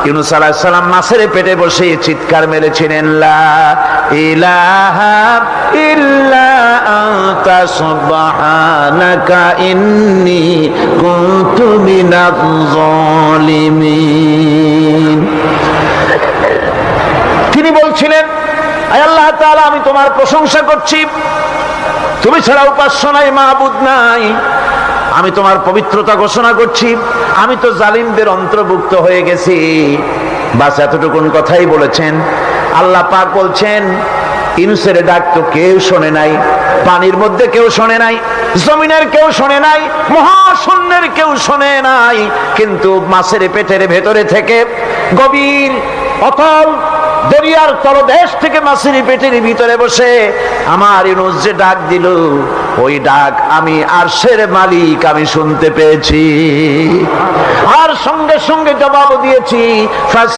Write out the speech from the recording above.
ইউনূস আলাইহিস সালাম মাছের পেটে বসে চিৎকার মেরেছিলেন, লা ইলাহা ইল্লা আনতা সুবহানাকা ইন্নী কুনতু মিনাজ জালিমিন। তিনি বলছিলেন, আয় আল্লাহ তাআলা, আমি তোমার প্রশংসা করছি, তুমি ছাড়া উপাস্য নাই, মাবুদ নাই। আমি তোমার পবিত্রতা ঘোষণা করছি, আমি তো জালিমদের অন্তর্ভুক্ত হয়ে গেছি। বাস এতটুকুন কথাই বলেছেন। আল্লাহ পাক বলছেন, ইউনূসের ডাক তো কেউ শোনে নাই, পানির মধ্যে কেউ শোনে নাই, জমিনের কেউ শোনে নাই, মহাশূন্যের কেউ শোনে নাই, কিন্তু মাছের পেটের ভেতরে থেকে গভীর অতল দরিয়ার তলদেশ থেকে মাছের পেটের ভিতরে বসে আমার ইউনূস যে ডাক দিল, ওই ডাক আমি আরশের মালিক আমি শুনতে পেয়েছি, আর সঙ্গে সঙ্গে জবাব দিয়েছি।